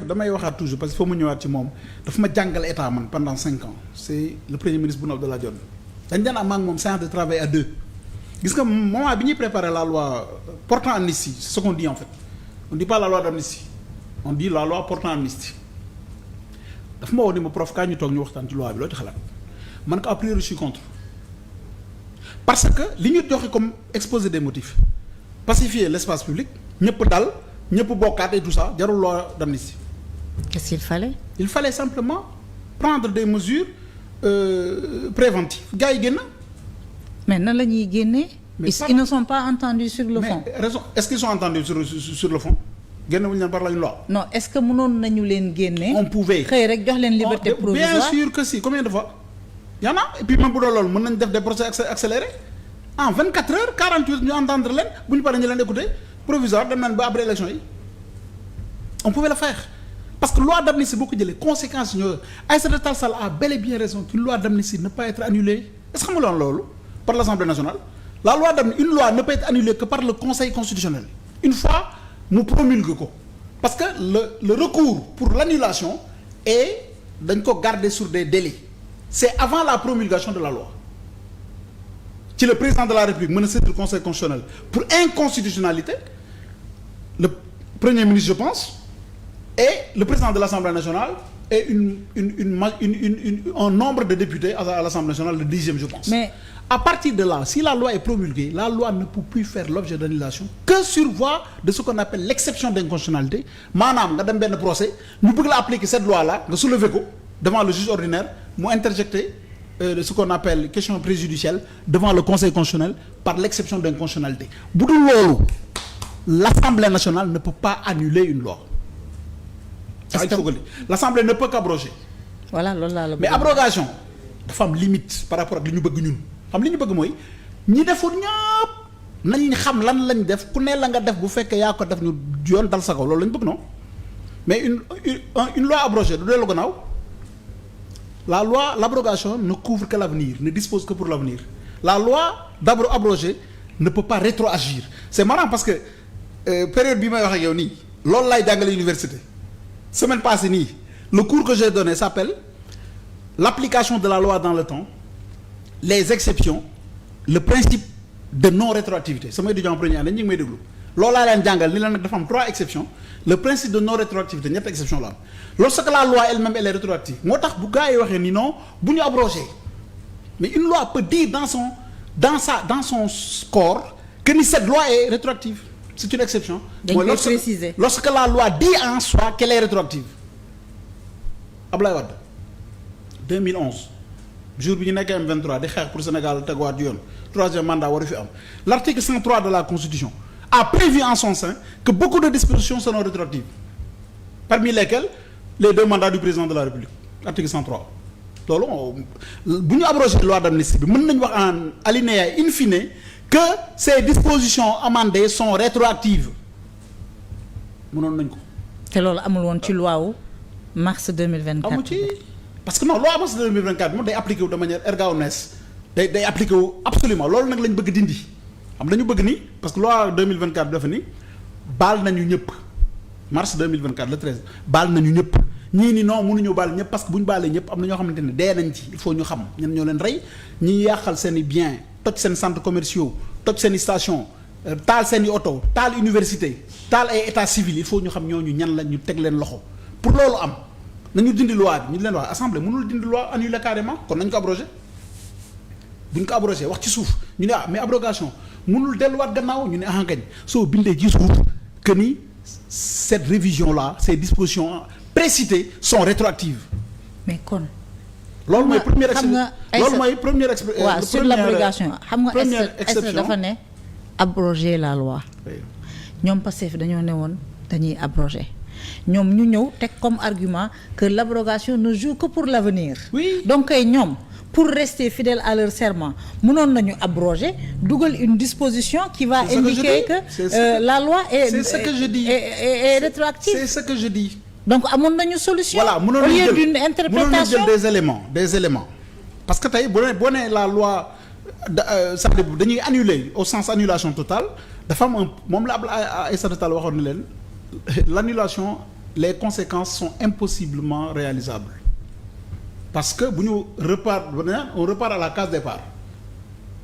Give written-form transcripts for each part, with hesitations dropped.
damay waxaat toujours parce que faut mu ñëwaat ci moom dafa ma jàngal état man pendant 5 ans c'est le premier ministre Boun Abdallah Dionne dañ daan am ak moom séance de travail à deux gis nga moment bi ñuy préparer la loi portant amnistie c'est ce qu'on dit en fait on dit pas la loi d'amnistie on dit la loi portant amnistie dafa ma woo ni ma prof kaa ñu toog ñu waxtaan ci loi bi loo ci xalaat man ko a priori je suis contre parce que li ñu joxe comme exposé des motifs pacifier l'espace public ñëpp dal ñëpp bokkaat et tout ça jarul loi d'amnistie. Qu'est-ce qu'il fallait? Il fallait simplement prendre des mesures préventives gars yi génn. mais nan la ñuy génnee. ils ne sont pas entendus sur le fond. raison est-ce qu'ils sont entendus sur le fond génn wuñu leen par la une loi. non est-ce que mënoon nañu leen génne. on pouvait xëy rek jox leen liberté provisoire. bien sûr que si combien de fois. y en a et puis même bu doon loolu mën nañ def des procès accélérés en 24 heures 48 ñu entendre leen bu ñu paree ñu leen écouter provisoire dem nañ ba après élection yi on pouvait le faire parce que loi d'amnistie boo ko jëlee conséquences ñoo Aïssata Tall Sall a bel et bien raison qu'une loi d'amnistie ne peut pas être annulée est-ce que xam nga loolu par l'Assemblée nationale la loi d'amnistie une loi ne peut être annulée que par le Conseil constitutionnel une fois mu promulgue ko parce que le recours pour l'annulation est dañ ko garder sur des délais c'est avant la promulgation de la loi ci le président de la République mën a saisir le Conseil constitutionnel pour inconstitutionnalité le premier ministre je pense et le président de l'Assemblée nationale et un nombre de députés à l'Assemblée nationale le 10e je pense. Mais à partir de là si la loi est promulguée la loi ne peut plus faire l'objet d'annulation que sur voie de ce qu'on appelle l'exception d'inconstitutionnalité maanaam nga dem benn procès ñu bëgg la appliquer cette loi là nga soulever ko devant le juge ordinaire mu interjecter ce qu'on appelle question préjudicielle devant le Conseil constitutionnel par l'exception d'inconstitutionnalité bu dul loolu l'Assemblée nationale ne peut pas annuler une loi. L'Assemblée ne peut qu'abroger. Voilà loolu laa la mais abrogation dafa am limite par rapport ak li ñu bëgg ñun xam li ñu bëgg mooy ñi defoon ñëpp nañ xam lan lañ def ku ne la nga def bu fekkee yaa ko def ñu yoon dal sa kaw loolu lañ bëgg non mais une loi abrogée du dellu gannaaw. La loi, l'abrogation ne couvre que l'avenir, ne dispose que pour l'avenir. La loi abrogée ne peut pas rétroagir. C'est marrant parce que période bi may wax ak yow nii loolu laay jàngale université semaine passée nii le cours que j'ai donné s'appelle l'application de la loi dans le temps, les exceptions, le principe de non rétroactivité sama étudiant en première année ñu ngi may déglu loolu laa leen jàngal ni la nag dafa am 3 exceptions le principe de non rétroactivité ñetti exception la am lorsque la loi elle-même elle est rétroactive moo tax bu gars yi waxee ni non bu ñu abrogé mais une loi peut dire dans son corps que ni cette loi est rétroactive c'est une exception. mooy lorsque la loi dit en soi qu'elle est rétroactive. Ablaye Wade 2011 jour bi ñu nekkee M23 di xeex pour Sénégal teguwaat yoon 3e mandat waru fi am l'article 103 de la Constitution a prévu en son sein que beaucoup de dispositions seront rétroactives parmi lesquelles les 2 mandats du président de la République article 103 loolu bu ñu abrogé loi d'amnistie bi mën nañu wax en alinéa in fine que ces dispositions amendées sont rétroactives mënoon nañ ko. te loolu amul woon ci loi wu mars 2024. amu ci parce que non loi mars 2024 moom day appliqué wu de manière erga omnes day appliqué wu absolument loolu nag lañ bëgg dindi. xam dañu bëgg ni parce que loi 2024 dafa ni baal nañu ñëpp mars 2024 le 13 baal nañu ñëpp ñii ni non mënuñu baal ñëpp parce que bu ñu baalee ñëpp am na ñoo xamante ne dee nañ ci il faut ñu xam ñan ñoo leen rey ñi yàqal seen i biens toj seen centres commerciaux toj seen i station taal seen i oto taal université taal ay état civil il faut ñu xam ñooñu ñan la ñu teg leen loxo pour loolu am nañu dindi loi bi ñu leen wax assemblée mënul dindi loi annuler carrément kon nañ ko abrogé bu ñu ko abrogé wax ci suuf ñu ne mais abrogation mënul delluwaat gannaaw ñu ne gañ soo bindee ci suuf que ni cette révision là ces dispositions précitées sont rétroactives. mais kon. loolu mooy première waaw sur l'abrogation xam nga est dafa ne abroger la loi. ñoom Pastef dañoo ne woon dañuy abroger ñoom ñu ñëw teg comme argument que l'abrogation ne joue que pour l'avenir. Oui. donc kay ñoom. pour rester fidèles à leur serment mënoon nañu abroger dugal une disposition qui va indiquer que la loi est rétroactive. C'est ce que je dis. donc amoon nañu solution. voilà au lieu d'une interprétation mënoon jël des éléments parce que tey boo nee la loi c'est-à-dire dañuy annuler au sens annulation totale dafa am moom la Aïssata Tall waxoon na leen l'annulation les conséquences sont impossiblement réalisables parce que bu ñu on repart à la case départ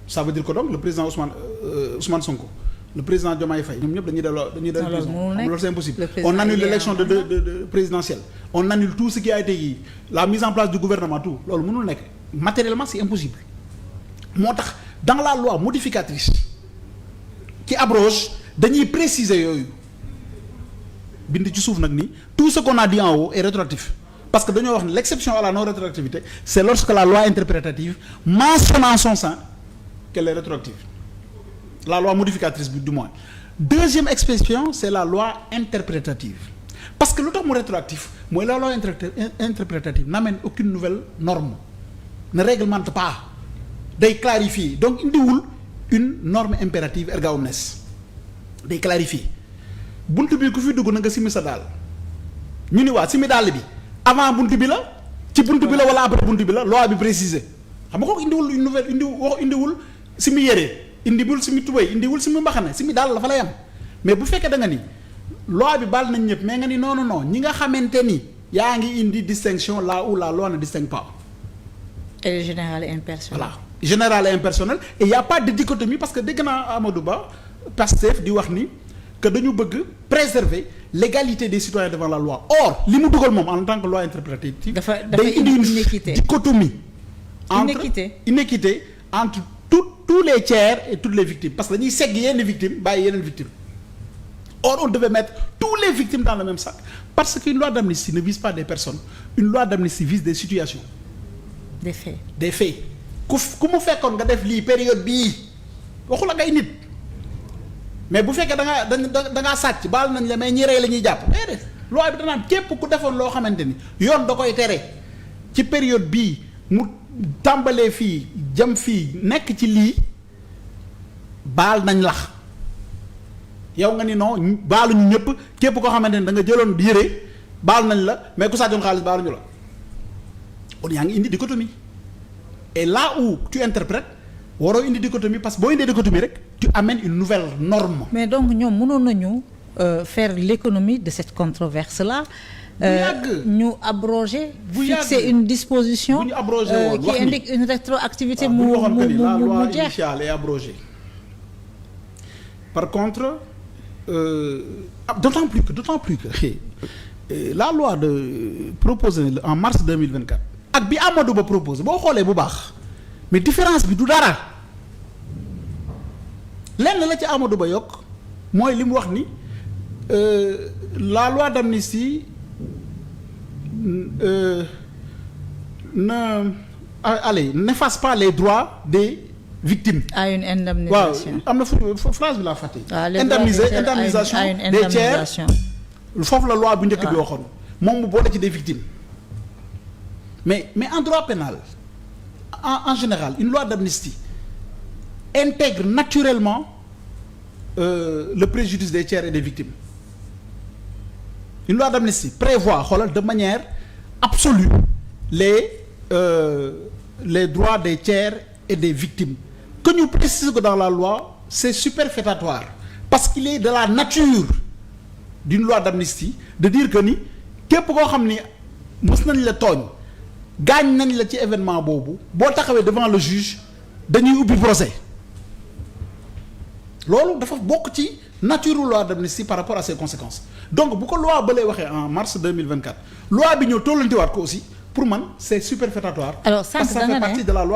ça veut dire que donc le président Ousmane Sonko le président Diomaye Faye ñoom ñëpp dañuy delloo prison loolu c'est impossible on annule l'élection de présidentielle on annule tout ce qui a été la mise en place du gouvernement tout loolu mënul nekk matériellement c'est impossible moo tax dans la loi modificatrice qui abroge dañuy préciser yooyu bind ci suuf nag ni tout ce qu'on a dit en haut est rétroactif parce que dañoo wax ne l'exception à la non rétroactivité c'est lorsque la loi interprétative mentionne en son sein qu'elle est rétroactive la loi modificatrice bi du moins deuxième exception c'est la loi interprétative parce que lu tax mu rétroactif mooy la loi interprétative n'amène aucune nouvelle norme ne réglemente pas day clarifier donc indiwul une norme impérative erga omnes day clarifier bunt bi ku fi dugg na nga simi sa daal ñu ni waa simi daal bi avant bunt bi la ci bunt bi la wala après bunt bi la loi bi préciser xam nga kooku indiwul une nouvelle indiwul simi yére indiwul simi tubéy indiwul simi mbaxane simi daal la fa lay am mais bu fekkee da nga ni loi bi baal nañ ñëpp mais nga ni non non non ñi nga xamante ni yaa ngi indi distinction là où la loi ne distingue pas. et général et impersonnel. voilà général et impersonnel et y a pas de dichotomie parce que dégg naa Amadou Ba Pastef di wax ni que dañu bëgg préserver l'égalité des citoyens devant la loi or li mu dugal moom en tant que loi interprétative. dafa day indi une dichotomie. inéquité entre tous les tiers et toutes les victimes parce que dañuy segg yenn victimes bàyyi yeneen victimes or on devait mettre tous les victimes dans le même sac parce qu'une loi d'amnistie ne vise pas des personnes une loi d'amnistie vise des situations. des faits ku mu fekkoon nga def lii période bii waxul ak ay nit mais bu fekkee da ngaa sàcc baal nañ la mais ñi rey la ñuy jàpp déedéet loi bi danaan képp ku defoon loo xamante ni yoon da koy tere ci période bii mu tàmbalee fii jëm fii nekk ci lii baal nañ la yow nga ni non baaluñu ñëpp képp koo xamante ni da nga jëloon yére baal nañ la mais ku sàccoon xaalis baaluñu la kon yaa ngi indi dichotomie et là où tu interprètes waroo indi dichotomie parce que boo indee dichotomie rek tu amènes une nouvelle norme. mais donc ñoom mënoon nañu faire l'économie de cette controverse là. ñu abroger. fixer une disposition. qui indique une rétroactivité mu la loi initiale est abrogée. par contre d'autant plus que la loi proposée en mars 2024 ak bi Amadou Ba proposé boo xoolee bu baax mais différence bi du dara lenn la ci Amadou Ba yokk mooy li mu wax ni la loi d'amnistie n'efface pas les droits des victimes. à une indemnisation. waaw am na phrase bi laa fàtte. indemnisation des tiers foofu la loi bu njëkk bi waxoon moom mu boole ci des victimes mais en droit pénal en général une loi d'amnistie intègre naturellement le préjudice des tiers et des victimes une loi d'amnistie prévoit xoolal de manière absolue les droits des tiers et des victimes que ñu précise que dans la loi c'est superfétatoire parce qu'il est de la nature d'une loi d'amnistie de dire que ni képp koo xam ni mës nañ la tooñ gaañ nañ la ci événement boobu boo taxawee devant le juge dañuy ubbi procès loolu dafa bokk ci nature loi d'amnistie par rapport à ses conséquences donc bu ko loi ba lay waxee en mars 2024 loi bi ñëw tollantiwaat ko aussi pour man c'est superfétatoire. alors ça fait partie de la loi